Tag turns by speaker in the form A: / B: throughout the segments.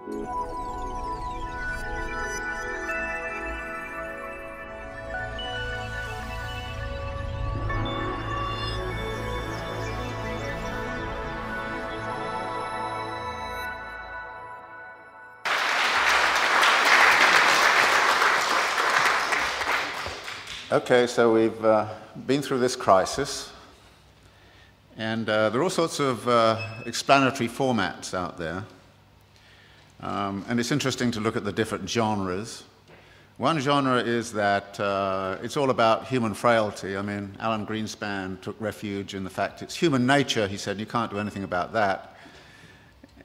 A: Okay, so we've been through this crisis, and there are all sorts of explanatory formats out there. And it's interesting to look at the different genres. One genre is that it's all about human frailty. I mean, Alan Greenspan took refuge in the fact it's human nature, he said, you can't do anything about that.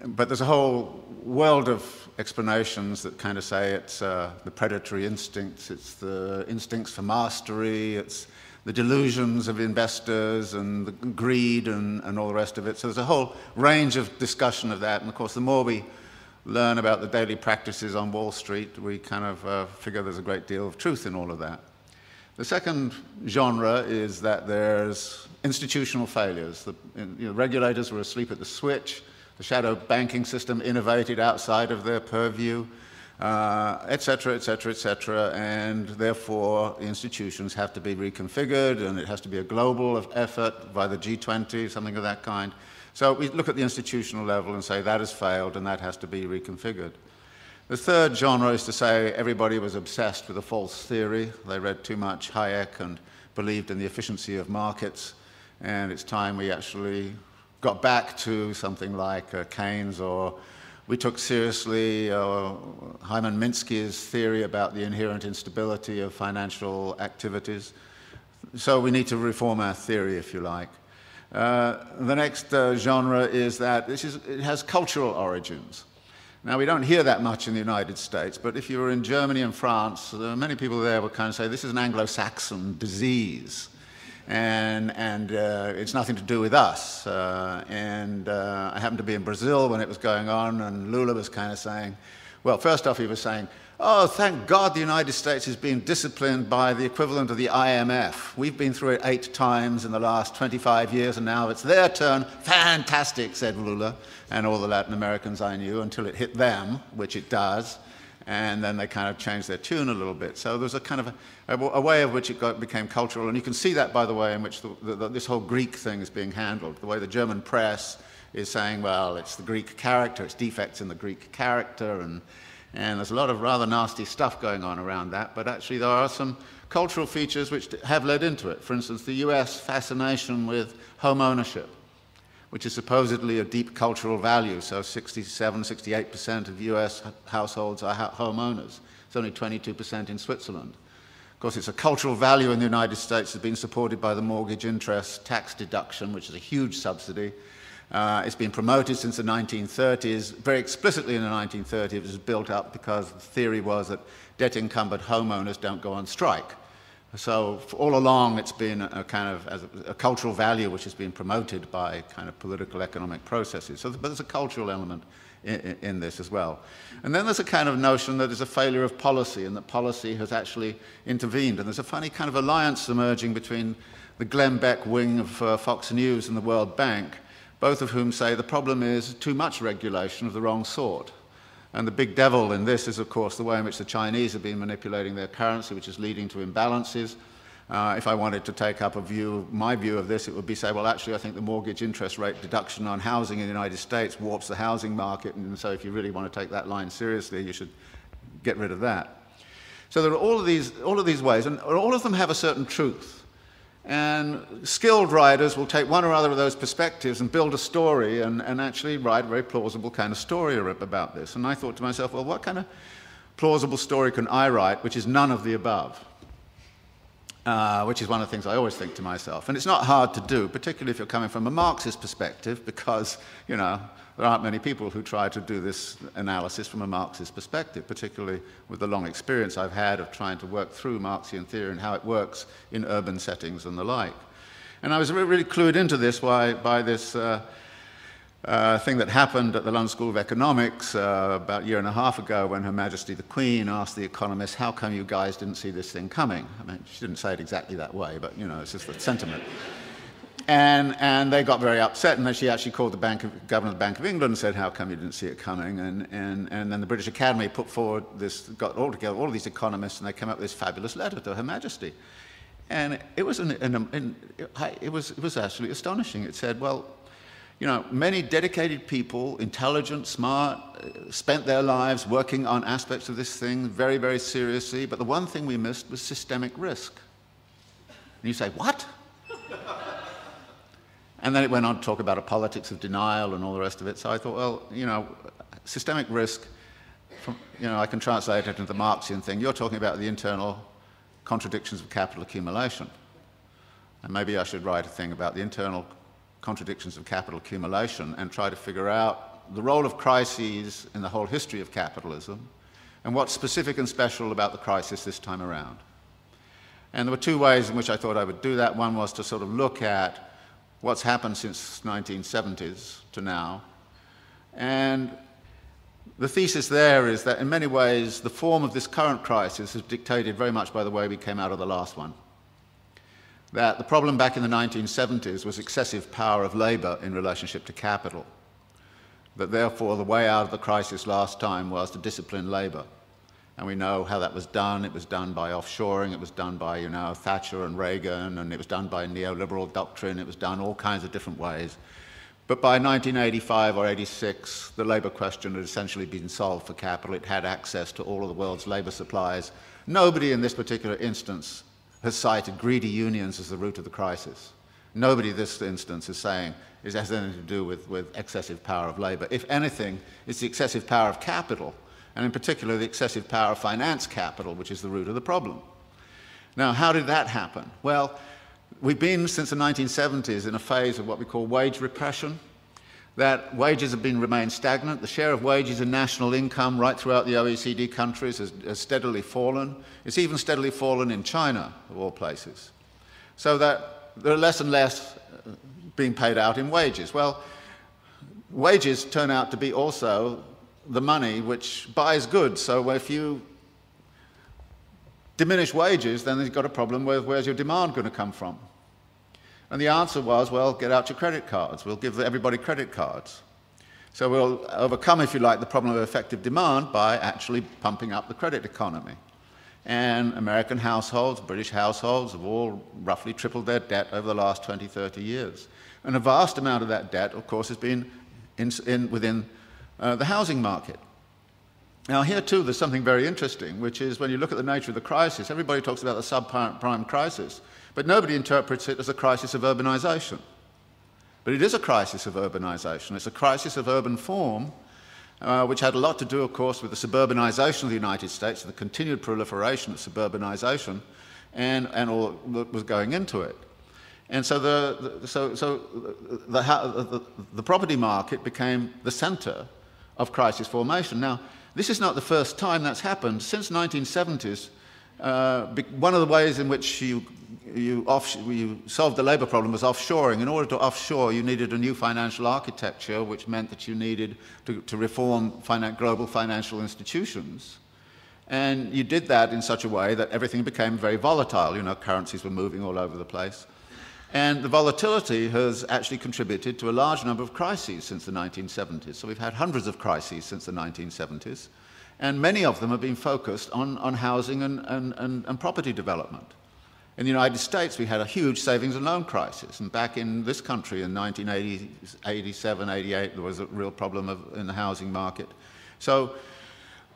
A: But there's a whole world of explanations that kind of say it's the predatory instincts, it's the instincts for mastery, it's the delusions of investors and the greed and all the rest of it. So there's a whole range of discussion of that. And of course, the more we learn about the daily practices on Wall Street, we kind of figure there's a great deal of truth in all of that. The second genre is that there's institutional failures. The regulators were asleep at the switch. The shadow banking system innovated outside of their purview, et cetera, et cetera, et cetera, and therefore the institutions have to be reconfigured, and it has to be a global effort by the G20, something of that kind. So we look at the institutional level and say that has failed and that has to be reconfigured. The third genre is to say everybody was obsessed with a false theory. They read too much Hayek and believed in the efficiency of markets, and it's time we actually got back to something like Keynes, or we took seriously Hyman Minsky's theory about the inherent instability of financial activities. So we need to reform our theory, if you like. The next genre is that it has cultural origins. Now, we don't hear that much in the United States, but if you were in Germany and France, many people there would kind of say, this is an Anglo-Saxon disease. And it's nothing to do with us. I happened to be in Brazil when it was going on, and Lula was kind of saying, well, first off, he was saying, oh, thank God the United States is being disciplined by the equivalent of the IMF. We've been through it 8 times in the last 25 years, and now it's their turn. Fantastic, said Lula, and all the Latin Americans I knew, until it hit them, which it does. And then they kind of changed their tune a little bit. So there's a kind of a way of which it became cultural. And you can see that by the way in which this whole Greek thing is being handled. The way the German press is saying, well, it's the Greek character, it's defects in the Greek character. And there's a lot of rather nasty stuff going on around that. But actually there are some cultural features which have led into it. For instance, the US fascination with home ownership, which is supposedly a deep cultural value. So 67, 68% of US households are homeowners. It's only 22% in Switzerland. Of course, it's a cultural value in the United States that's been supported by the mortgage interest tax deduction, which is a huge subsidy. It's been promoted since the 1930s. Very explicitly in the 1930s, it was built up because the theory was that debt-encumbered homeowners don't go on strike. So all along, it's been a kind of a cultural value which has been promoted by kind of political economic processes. But there's a cultural element in this as well. And then there's a kind of notion that there's a failure of policy, and that policy has actually intervened. And there's a funny kind of alliance emerging between the Glenn Beck wing of Fox News and the World Bank, both of whom say the problem is too much regulation of the wrong sort. And the big devil in this is, of course, the way in which the Chinese have been manipulating their currency, which is leading to imbalances. If I wanted to take up my view of this, it would be say, well, actually, I think the mortgage interest rate deduction on housing in the United States warps the housing market, and so if you really want to take that line seriously, you should get rid of that. So there are all of these ways, and all of them have a certain truth. And skilled writers will take one or other of those perspectives and build a story and actually write a very plausible kind of story about this. And I thought to myself, well, what kind of plausible story can I write which is none of the above? Which is one of the things I always think to myself. And it's not hard to do, particularly if you're coming from a Marxist perspective, because, you know, there aren't many people who try to do this analysis from a Marxist perspective, particularly with the long experience I've had of trying to work through Marxian theory and how it works in urban settings and the like. And I was really clued into this by this thing that happened at the London School of Economics about a year and a half ago when Her Majesty the Queen asked the economists, how come you guys didn't see this thing coming? I mean, she didn't say it exactly that way, but, you know, it's just the sentiment. And they got very upset, and then she actually called the governor of the Bank of England and said, how come you didn't see it coming? And then the British Academy put forward this, got all together, all of these economists, and they came up with this fabulous letter to Her Majesty. And it was, it was actually astonishing. It said, well, you know, many dedicated people, intelligent, smart, spent their lives working on aspects of this thing very, very seriously, but the one thing we missed was systemic risk. And you say, what? And then it went on to talk about a politics of denial and all the rest of it. So I thought, well, you know, systemic risk, you know, I can translate it into the Marxian thing. You're talking about the internal contradictions of capital accumulation. And maybe I should write a thing about the internal contradictions of capital accumulation and try to figure out the role of crises in the whole history of capitalism and what's specific and special about the crisis this time around. And there were two ways in which I thought I would do that. One was to sort of look at what's happened since 1970s to now. And the thesis there is that in many ways the form of this current crisis is dictated very much by the way we came out of the last one. That the problem back in the 1970s was excessive power of labour in relationship to capital. That therefore the way out of the crisis last time was to discipline labour. And we know how that was done. It was done by offshoring, it was done by, you know, Thatcher and Reagan, and it was done by neoliberal doctrine, it was done all kinds of different ways. But by 1985 or 86, the labour question had essentially been solved for capital. It had access to all of the world's labour supplies. Nobody in this particular instance has cited greedy unions as the root of the crisis. Nobody in this instance is saying it has anything to do with excessive power of labour. If anything, it's the excessive power of capital, and in particular the excessive power of finance capital, which is the root of the problem. Now, how did that happen? Well, we've been since the 1970s in a phase of what we call wage repression, that wages have remained stagnant. The share of wages in national income right throughout the OECD countries has steadily fallen. It's even steadily fallen in China, of all places. So that there are less and less being paid out in wages. Well, wages turn out to be also the money which buys goods. So if you diminish wages, then you've got a problem with where's your demand going to come from? And the answer was, well, get out your credit cards. We'll give everybody credit cards. So we'll overcome, if you like, the problem of effective demand by actually pumping up the credit economy. And American households, British households have all roughly tripled their debt over the last 20, 30 years. And a vast amount of that debt, of course, has been within the housing market. Now, here too, there's something very interesting, which is when you look at the nature of the crisis, everybody talks about the subprime crisis, but nobody interprets it as a crisis of urbanization. But it is a crisis of urbanization. It's a crisis of urban form, which had a lot to do, of course, with the suburbanization of the United States, the continued proliferation of suburbanization, and all that was going into it. And so the property market became the center of crisis formation. Now, this is not the first time that's happened. Since the 1970s, one of the ways in which you solved the labour problem was offshoring. In order to offshore, you needed a new financial architecture, which meant that you needed to reform global financial institutions. And you did that in such a way that everything became very volatile. You know, currencies were moving all over the place. And the volatility has actually contributed to a large number of crises since the 1970s. So we've had hundreds of crises since the 1970s, and many of them have been focused on housing and property development. In the United States, we had a huge savings and loan crisis, and back in this country in 1987, 88, there was a real problem in the housing market. So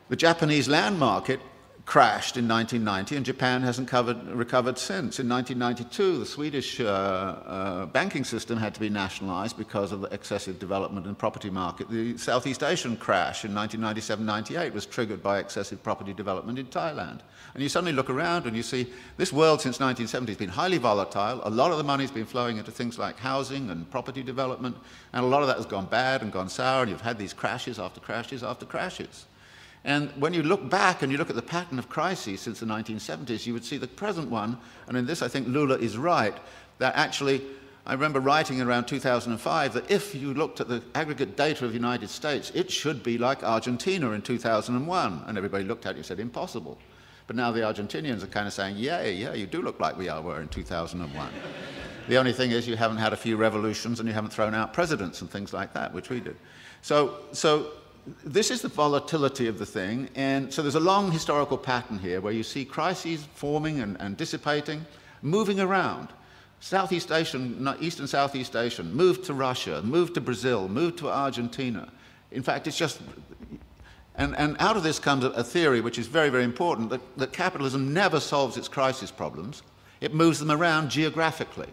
A: the Japanese land market crashed in 1990, and Japan hasn't recovered since. In 1992, the Swedish banking system had to be nationalized because of the excessive development in the property market. The Southeast Asian crash in 1997-98 was triggered by excessive property development in Thailand. And you suddenly look around and you see this world since 1970 has been highly volatile. A lot of the money's been flowing into things like housing and property development, and a lot of that has gone bad and gone sour, and you've had these crashes after crashes after crashes. And when you look back and you look at the pattern of crises since the 1970s, you would see the present one, and in this I think Lula is right, that actually, I remember writing around 2005 that if you looked at the aggregate data of the United States, it should be like Argentina in 2001. And everybody looked at it and said, impossible. But now the Argentinians are kind of saying, yeah, you do look like we were in 2001. The only thing is you haven't had a few revolutions and you haven't thrown out presidents and things like that, which we did. So this is the volatility of the thing, and so there's a long historical pattern here where you see crises forming and dissipating, moving around. Southeast Asian, East and Southeast Asian, moved to Russia, moved to Brazil, moved to Argentina. In fact, it's just, and out of this comes a theory which is very, very important, that capitalism never solves its crisis problems. It moves them around geographically.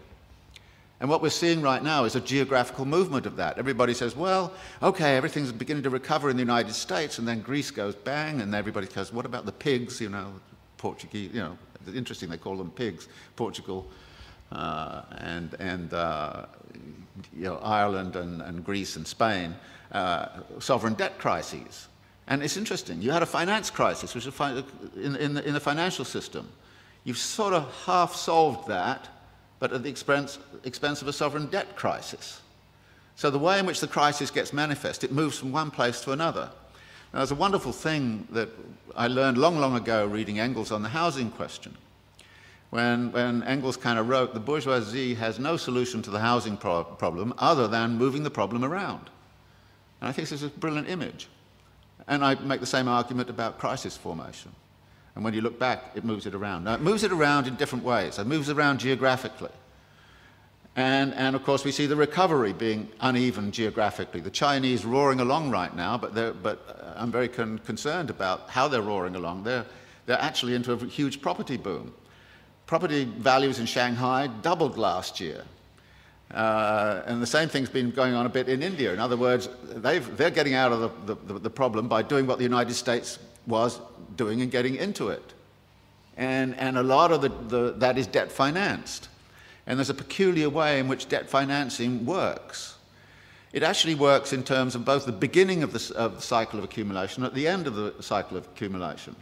A: And what we're seeing right now is a geographical movement of that. Everybody says, well, okay, everything's beginning to recover in the United States, and then Greece goes bang, and everybody goes, what about the pigs, you know, Portuguese, you know, interesting they call them pigs, Portugal, and you know, Ireland and Greece and Spain, sovereign debt crises. And it's interesting, you had a finance crisis, which is in the financial system. You've sort of half solved that, but at the expense of a sovereign debt crisis. So the way in which the crisis gets manifest, it moves from one place to another. Now, there's a wonderful thing that I learned long, long ago reading Engels on the housing question. When Engels kind of wrote, the bourgeoisie has no solution to the housing problem other than moving the problem around. And I think this is a brilliant image. And I make the same argument about crisis formation. And when you look back, it moves it around. Now, it moves it around in different ways. It moves around geographically. And of course, we see the recovery being uneven geographically. The Chinese roaring along right now, but I'm very concerned about how they're roaring along. They're actually into a huge property boom. Property values in Shanghai doubled last year. And the same thing's been going on a bit in India. In other words, they're getting out of the problem by doing what the United States was doing and getting into it. And a lot of that is debt financed. And there's a peculiar way in which debt financing works. It actually works in terms of both the beginning of the cycle of accumulation and at the end of the cycle of accumulation.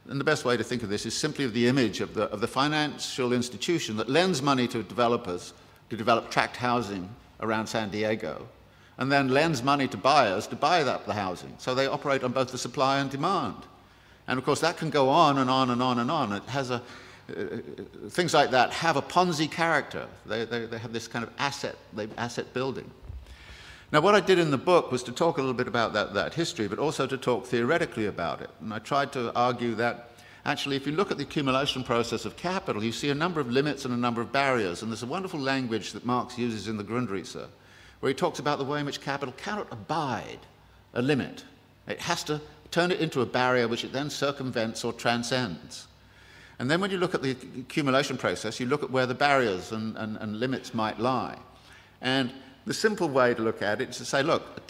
A: And the best way to think of this is simply of the image of the financial institution that lends money to developers to develop tract housing around San Diego, and then lends money to buyers to buy the housing. So they operate on both the supply and demand. And of course, that can go on and on and on and on. It has things like that have a Ponzi character. They have this kind of asset building. Now, what I did in the book was to talk a little bit about that history, but also to talk theoretically about it. And I tried to argue that, actually, if you look at the accumulation process of capital, you see a number of limits and a number of barriers. And there's a wonderful language that Marx uses in the Grundrisse, where he talks about the way in which capital cannot abide a limit. It has to turn it into a barrier which it then circumvents or transcends. And then when you look at the accumulation process, you look at where the barriers and limits might lie. And the simple way to look at it is to say, look, the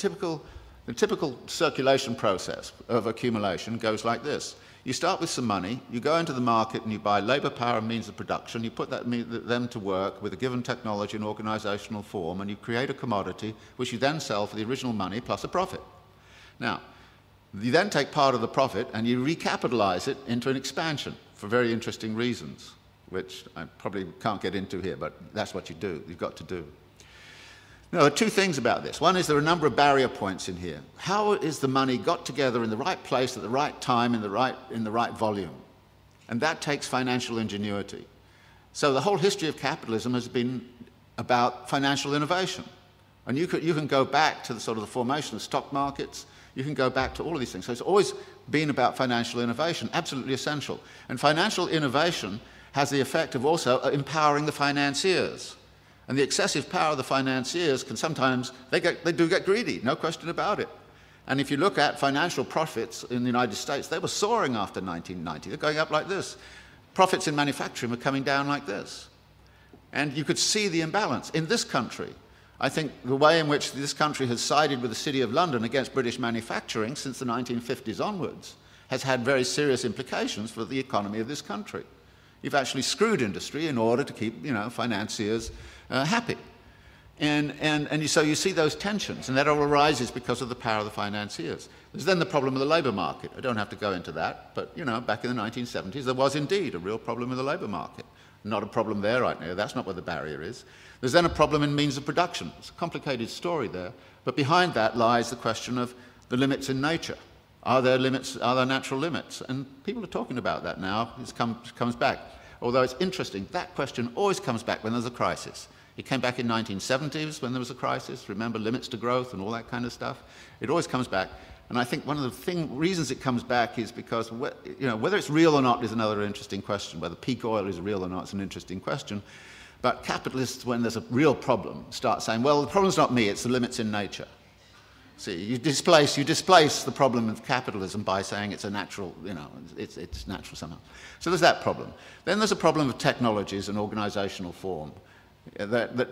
A: typical circulation process of accumulation goes like this. You start with some money, you go into the market and you buy labour power and means of production, you put them to work with a given technology and organisational form, and you create a commodity which you then sell for the original money plus a profit. Now, you then take part of the profit and you recapitalise it into an expansion for very interesting reasons, which I probably can't get into here, but that's what you do, you've got to do. Now, there are two things about this. One is there are a number of barrier points in here. How is the money got together in the right place at the right time in the right volume? And that takes financial ingenuity. So the whole history of capitalism has been about financial innovation. And you can go back to the sort of the formation of stock markets. You can go back to all of these things. So it's always been about financial innovation, absolutely essential. And financial innovation has the effect of also empowering the financiers. And the excessive power of the financiers can sometimes, they do get greedy, no question about it. And if you look at financial profits in the United States, they were soaring after 1990. They're going up like this. Profits in manufacturing were coming down like this. And you could see the imbalance. In this country, I think the way in which this country has sided with the City of London against British manufacturing since the 1950s onwards has had very serious implications for the economy of this country. You've actually screwed industry in order to keep, financiers happy. So you see those tensions, and that all arises because of the power of the financiers. There's then the problem of the labour market. I don't have to go into that, but, back in the 1970s, there was indeed a real problem with the labour market. Not a problem there right now. That's not where the barrier is. There's then a problem in means of production. It's a complicated story there, but behind that lies the question of the limits in nature. Are there limits? Are there natural limits? And people are talking about that now. It comes back. Although it's interesting, that question always comes back when there's a crisis. It came back in 1970s when there was a crisis. Remember, limits to growth and all that kind of stuff? It always comes back. And I think one of the reasons it comes back is because whether it's real or not is another interesting question. Whether peak oil is real or not is an interesting question. But capitalists, when there's a real problem, start saying, well, the problem's not me, it's the limits in nature. See, you displace the problem of capitalism by saying it's a natural, it's natural somehow. So there's that problem. Then there's a problem of technologies and organizational form. That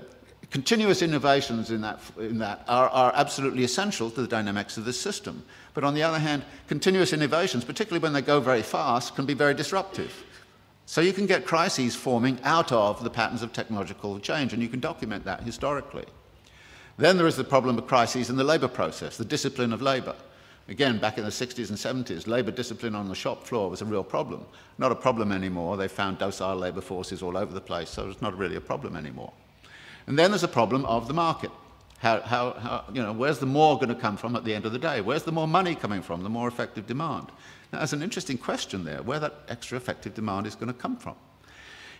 A: continuous innovations in that are absolutely essential to the dynamics of this system. But on the other hand, continuous innovations, particularly when they go very fast, can be very disruptive. So you can get crises forming out of the patterns of technological change, and you can document that historically. Then there is the problem of crises in the labor process, the discipline of labor. Again, back in the 60s and 70s, labor discipline on the shop floor was a real problem. Not a problem anymore. They found docile labor forces all over the place, so it's not really a problem anymore. And then there's a problem of the market. Where's the more going to come from at the end of the day? Where's the more money coming from, the more effective demand? Now, there's an interesting question there, where that extra effective demand is going to come from.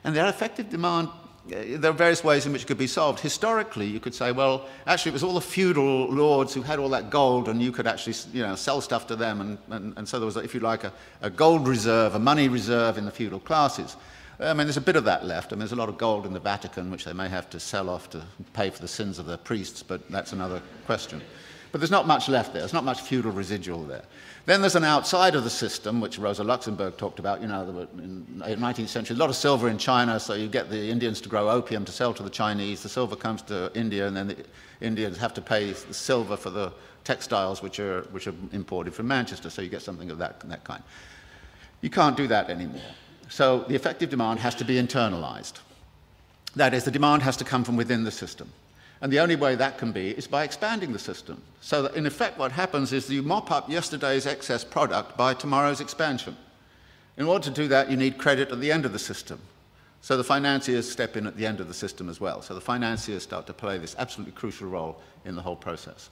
A: And that effective demand, there are various ways in which it could be solved. Historically, you could say, well, actually, it was all the feudal lords who had all that gold, and you could actually, sell stuff to them, and so there was, if you like, a gold reserve, a money reserve in the feudal classes. I mean, there's a bit of that left. I mean, there's a lot of gold in the Vatican, which they may have to sell off to pay for the sins of their priests, but that's another question. But there's not much left there. There's not much feudal residual there. Then there's an outside of the system, which Rosa Luxemburg talked about. There were, in the 19th century, a lot of silver in China, so you get the Indians to grow opium to sell to the Chinese. The silver comes to India, and then the Indians have to pay the silver for the textiles which are imported from Manchester, so you get something of that kind. You can't do that anymore. So the effective demand has to be internalized. That is, the demand has to come from within the system. And the only way that can be is by expanding the system. So that in effect what happens is you mop up yesterday's excess product by tomorrow's expansion. In order to do that, you need credit at the end of the system. So the financiers step in at the end of the system as well. So the financiers start to play this absolutely crucial role in the whole process.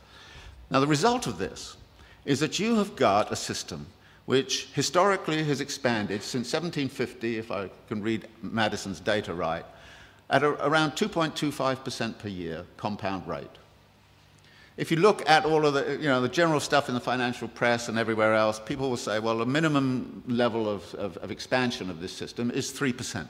A: Now the result of this is that you have got a system which historically has expanded since 1750, if I can read Madison's data right, at around 2.25% per year compound rate. If you look at all of the general stuff in the financial press and everywhere else, people will say, well, the minimum level of expansion of this system is 3%.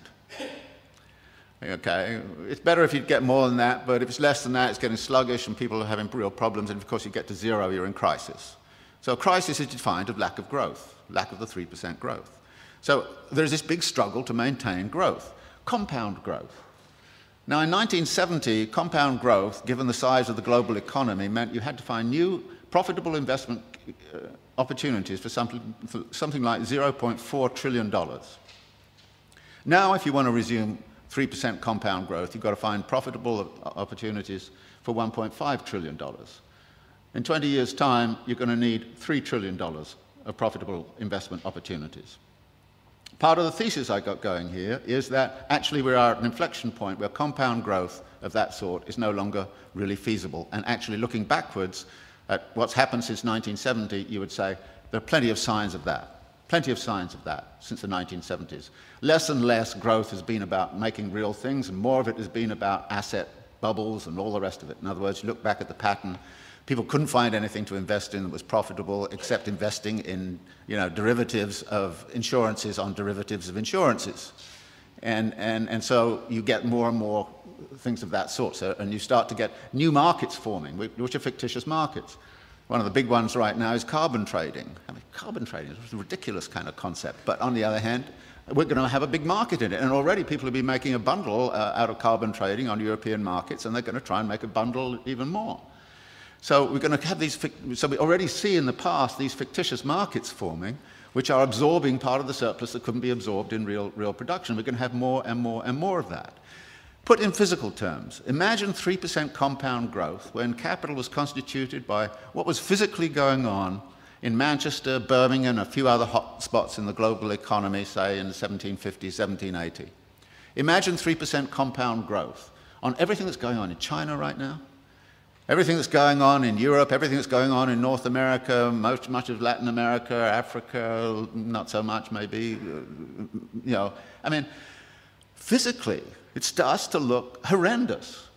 A: Okay, it's better if you get more than that, but if it's less than that, it's getting sluggish and people are having real problems, and of course you get to zero, you're in crisis. So a crisis is defined of lack of growth, lack of the 3% growth. So there's this big struggle to maintain growth, compound growth. Now, in 1970, compound growth, given the size of the global economy, meant you had to find new profitable investment opportunities for something like $0.4 trillion. Now, if you want to resume 3% compound growth, you've got to find profitable opportunities for $1.5 trillion. In 20 years' time, you're going to need $3 trillion of profitable investment opportunities. Part of the thesis I got going here is that actually we're at an inflection point where compound growth of that sort is no longer really feasible. And actually looking backwards at what's happened since 1970, you would say there are plenty of signs of that. Plenty of signs of that since the 1970s. Less and less growth has been about making real things, and more of it has been about asset bubbles and all the rest of it. In other words, you look back at the pattern, people couldn't find anything to invest in that was profitable except investing in derivatives of insurances on derivatives of insurances. And so you get more and more things of that sort. So, and you start to get new markets forming, which are fictitious markets. One of the big ones right now is carbon trading. I mean, carbon trading is a ridiculous kind of concept. But on the other hand, we're going to have a big market in it. And already people have been making a bundle out of carbon trading on European markets, and they're going to try and make a bundle even more. So we're going to have these, so we already see in the past these fictitious markets forming, which are absorbing part of the surplus that couldn't be absorbed in real production. We're going to have more and more and more of that. Put in physical terms, imagine 3% compound growth when capital was constituted by what was physically going on in Manchester, Birmingham, and a few other hot spots in the global economy, say in 1750, 1780. Imagine 3% compound growth on everything that's going on in China right now, everything that's going on in Europe, everything that's going on in North America, much of Latin America, Africa, not so much maybe, I mean, physically, it starts to look horrendous.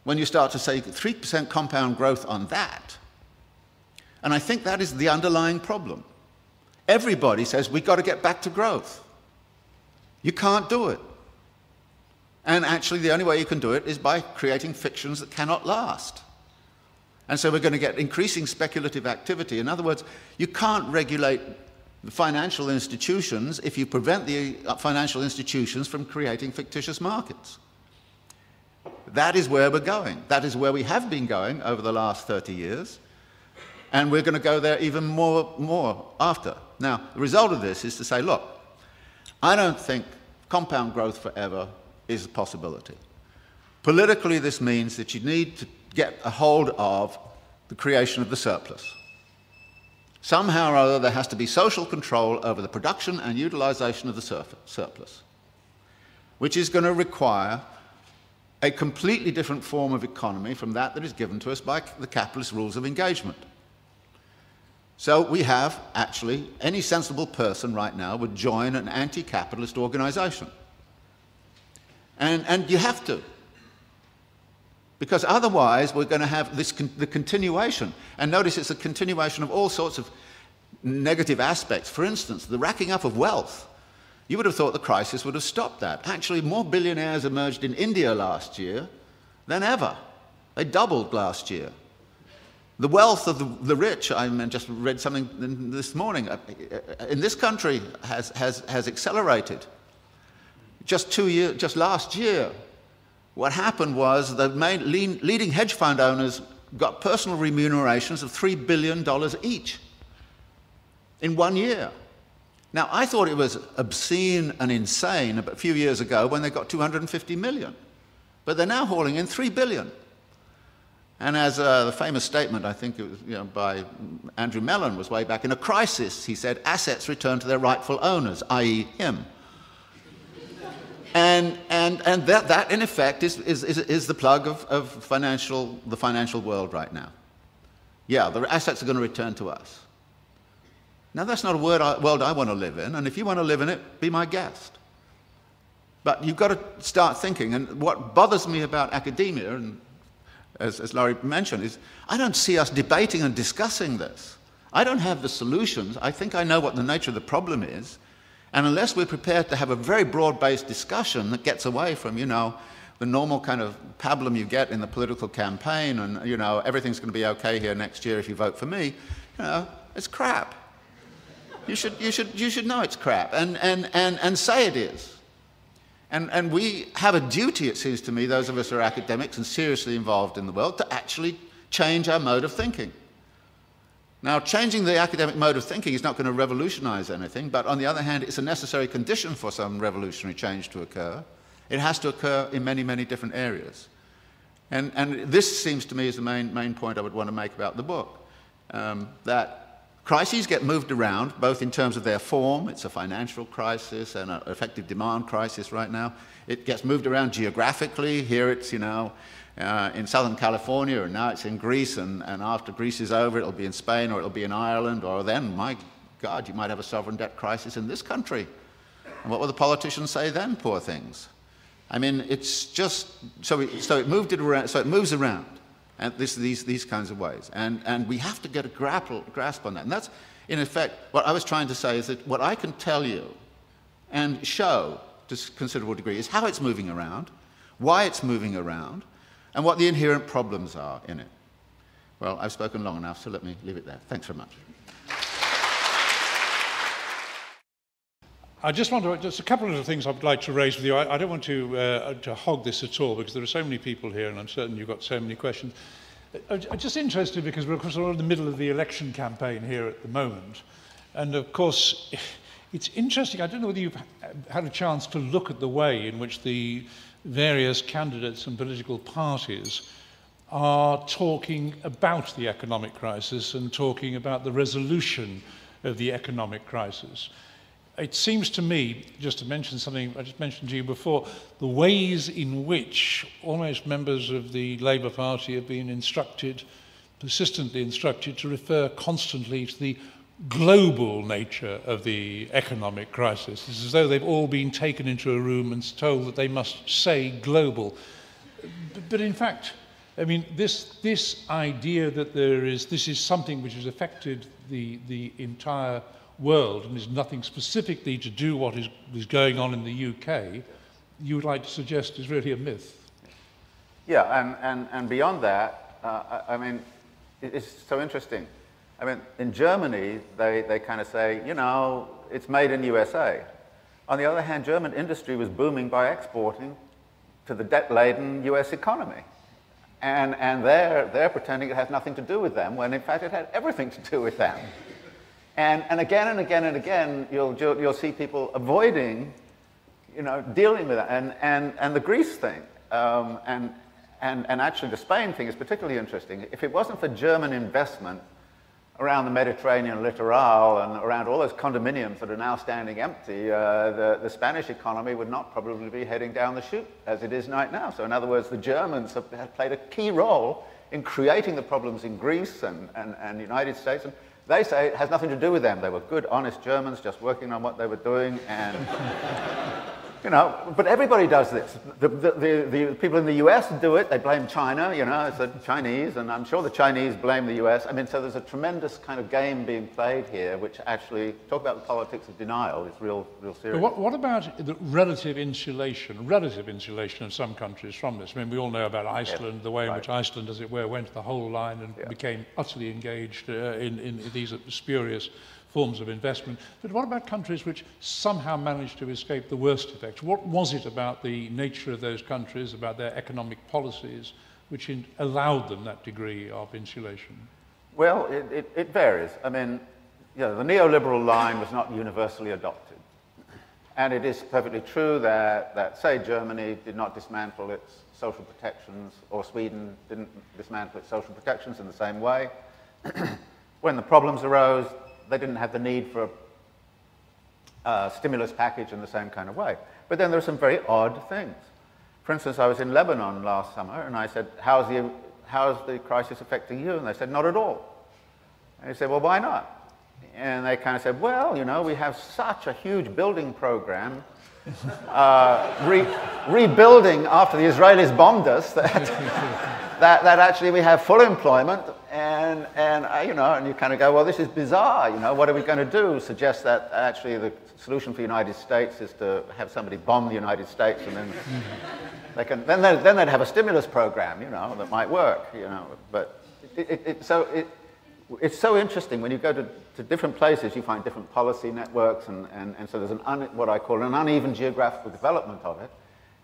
A: when you start to say 3% compound growth on that. And I think that is the underlying problem. Everybody says we've got to get back to growth. You can't do it. And actually the only way you can do it is by creating fictions that cannot last. And so we're going to get increasing speculative activity. In other words, you can't regulate the financial institutions if you prevent the financial institutions from creating fictitious markets. That is where we're going. That is where we have been going over the last 30 years. And we're going to go there even more after. Now, the result of this is to say, look, I don't think compound growth forever is a possibility. Politically, this means that you need to get a hold of the creation of the surplus. Somehow or other, there has to be social control over the production and utilization of the surplus, which is going to require a completely different form of economy from that is given to us by the capitalist rules of engagement. So we have, actually, any sensible person right now would join an anti-capitalist organization. And you have to. Because otherwise we're going to have the continuation. And notice it's a continuation of all sorts of negative aspects. For instance, the racking up of wealth. You would have thought the crisis would have stopped that. Actually, more billionaires emerged in India last year than ever. They doubled last year. The wealth of the rich, I just read something this morning, in this country has accelerated. Just last year, what happened was the leading hedge fund owners got personal remunerations of $3 billion each in 1 year. Now, I thought it was obscene and insane a few years ago when they got 250 million. But they're now hauling in 3 billion. And as the famous statement, I think it was by Andrew Mellon was way back, in a crisis, he said, assets return to their rightful owners, i.e. him. And that in effect, is the plug of the financial world right now. Yeah, the assets are going to return to us. Now, that's not a world I want to live in, and if you want to live in it, be my guest. But you've got to start thinking, and what bothers me about academia, and as Laurie mentioned, is I don't see us debating and discussing this. I don't have the solutions. I think I know what the nature of the problem is. And unless we're prepared to have a very broad-based discussion that gets away from, the normal kind of pablum you get in the political campaign and, everything's going to be okay here next year if you vote for me, it's crap. You should know it's crap and say it is. And we have a duty, it seems to me, those of us who are academics and seriously involved in the world, to actually change our mode of thinking. Now, changing the academic mode of thinking is not going to revolutionize anything, but on the other hand, it's a necessary condition for some revolutionary change to occur. It has to occur in many, many different areas. And this seems to me is the main point I would want to make about the book, that crises get moved around, both in terms of their form. It's a financial crisis and an effective demand crisis right now. It gets moved around geographically. Here it's, in Southern California, and now it's in Greece, and after Greece is over, it'll be in Spain, or it'll be in Ireland, or then, my God, you might have a sovereign debt crisis in this country. And what will the politicians say then, poor things? I mean, it's just, so it moves around, and these kinds of ways. And we have to get a grasp on that. And that's, in effect, what I was trying to say is that what I can tell you and show to a considerable degree is how it's moving around, why it's moving around, and what the inherent problems are in it. Well, I've spoken long enough, so let me leave it there. Thanks very much.
B: I just a couple of things I'd like to raise with you. I don't want to hog this at all, because there are so many people here, and I'm certain you've got so many questions. I'm just interested because we're, of course, in the middle of the election campaign here at the moment. And, of course, it's interesting. I don't know whether you've had a chance to look at the way in which the various candidates and political parties are talking about the economic crisis and talking about the resolution of the economic crisis. It seems to me, just to mention something I just mentioned to you before, the ways in which almost members of the Labour Party have been instructed, persistently instructed, to refer constantly to the global nature of the economic crisis. It's as though they've all been taken into a room and told that they must say global. But in fact, I mean, this idea that this is something which has affected the entire world and is nothing specifically to do what is going on in the UK, you would like to suggest is really a myth.
A: Yeah, and beyond that, I mean, it's so interesting. I mean, in Germany, they kind of say, you know, it's made in USA. On the other hand, German industry was booming by exporting to the debt-laden US economy. And they're pretending it has nothing to do with them, when in fact it had everything to do with them. And again and again and again, you'll see people avoiding, you know, dealing with that. And the Greece thing, and actually the Spain thing is particularly interesting. If it wasn't for German investment around the Mediterranean littoral and around all those condominiums that are now standing empty, the Spanish economy would not probably be heading down the chute as it is right now. So in other words, the Germans have played a key role in creating the problems in Greece and the United States. And they say it has nothing to do with them. They were good, honest Germans just working on what they were doing. And you know, but everybody does this. The people in the US do it. They blame China, you know, it's the Chinese, and I'm sure the Chinese blame the US. I mean, so there's a tremendous kind of game being played here, which actually, talk about the politics of denial, is real serious.
B: But what about the relative insulation of some countries from this? I mean, we all know about Iceland, the way in which Iceland, as it were, went the whole line and became utterly engaged in these spurious forms of investment. But what about countries which somehow managed to escape the worst effects? What was it about the nature of those countries, about their economic policies, which allowed them that degree of insulation?
A: Well, it varies. I mean, you know, the neoliberal line was not universally adopted. And it is perfectly true that say, Germany did not dismantle its social protections, or Sweden didn't dismantle its social protections in the same way. When the problems arose, they didn't have the need for a stimulus package in the same kind of way. But then there are some very odd things. For instance, I was in Lebanon last summer, and I said, how's the crisis affecting you? And they said, not at all. And I said, well, why not? And they kind of said, well, you know, we have such a huge building program, rebuilding after the Israelis bombed us, that actually we have full employment, and you know, and you kind of go, well, this is bizarre, you know, what are we going to do? Suggest that actually the solution for the United States is to have somebody bomb the United States, and then they can, then they'd have a stimulus program, you know, that might work, you know. But it's so interesting when you go to different places, you find different policy networks, and so there's what I call an uneven geographical development of it,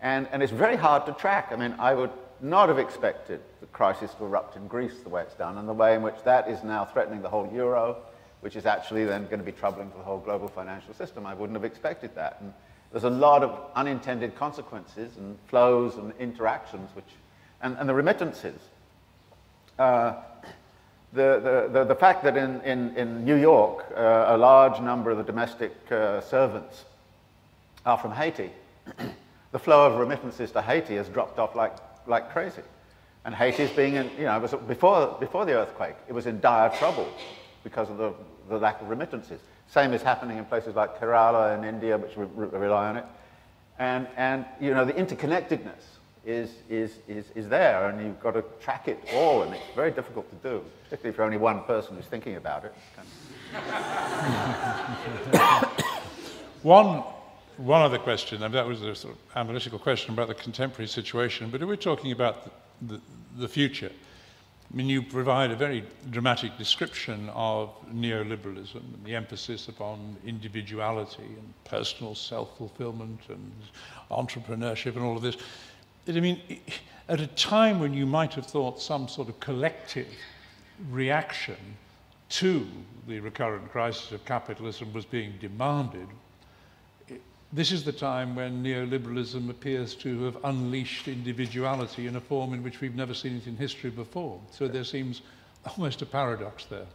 A: and it's very hard to track. I mean, I would not have expected the crisis to erupt in Greece the way it's done, and the way in which that is now threatening the whole euro, which is actually then going to be troubling for the whole global financial system. I wouldn't have expected that. And there's a lot of unintended consequences and flows and interactions, which, and the remittances. The fact that in New York, a large number of the domestic servants are from Haiti, the flow of remittances to Haiti has dropped off like crazy. And Haiti is being in, you know, it was before the earthquake, it was in dire trouble because of the lack of remittances. Same is happening in places like Kerala in India, which rely on it. And you know, the interconnectedness is there, and you've got to track it all, and it's very difficult to do, particularly if you're only one person who's thinking about it.
B: One other question, and that was a sort of analytical question about the contemporary situation, but if we're talking about the future, I mean, you provide a very dramatic description of neoliberalism and the emphasis upon individuality and personal self-fulfillment and entrepreneurship and all of this. I mean, at a time when you might have thought some sort of collective reaction to the recurrent crisis of capitalism was being demanded, this is the time when neoliberalism appears to have unleashed individuality in a form in which we've never seen it in history before. So there seems almost a paradox there.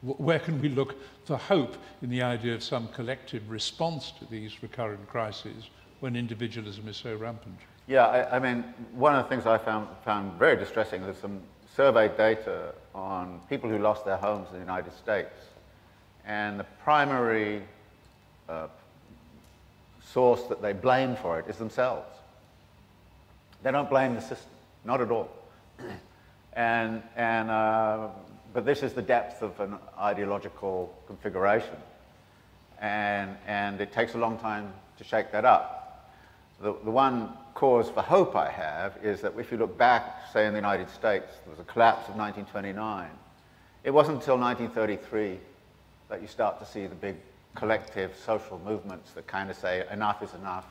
B: Where can we look for hope in the idea of some collective response to these recurrent crises when individualism is so rampant?
A: Yeah, I mean, one of the things I found very distressing, there's some survey data on people who lost their homes in the United States. And the primary source that they blame for it is themselves. They don't blame the system, not at all. But this is the depth of an ideological configuration. And it takes a long time to shake that up. The one cause for hope I have is that if you look back, say in the United States, there was a collapse of 1929. It wasn't until 1933 that you start to see the big collective social movements that kind of say enough is enough.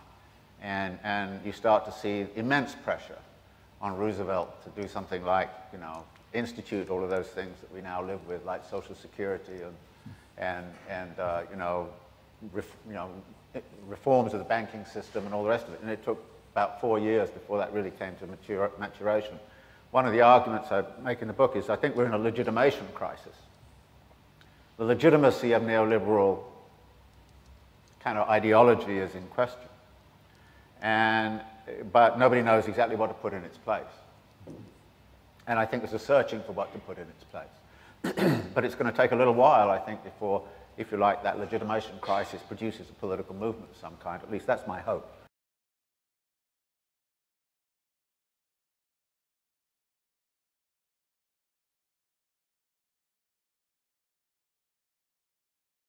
A: And you start to see immense pressure on Roosevelt to do something like, institute all of those things that we now live with, like Social Security and reforms of the banking system and all the rest of it. And it took about 4 years before that really came to maturation. One of the arguments I make in the book is I think we're in a legitimation crisis. The legitimacy of neoliberal kind of ideology is in question. But nobody knows exactly what to put in its place. And I think there's a searching for what to put in its place. But it's going to take a little while, I think, before, if you like, that legitimation crisis produces a political movement of some kind. At least that's my hope.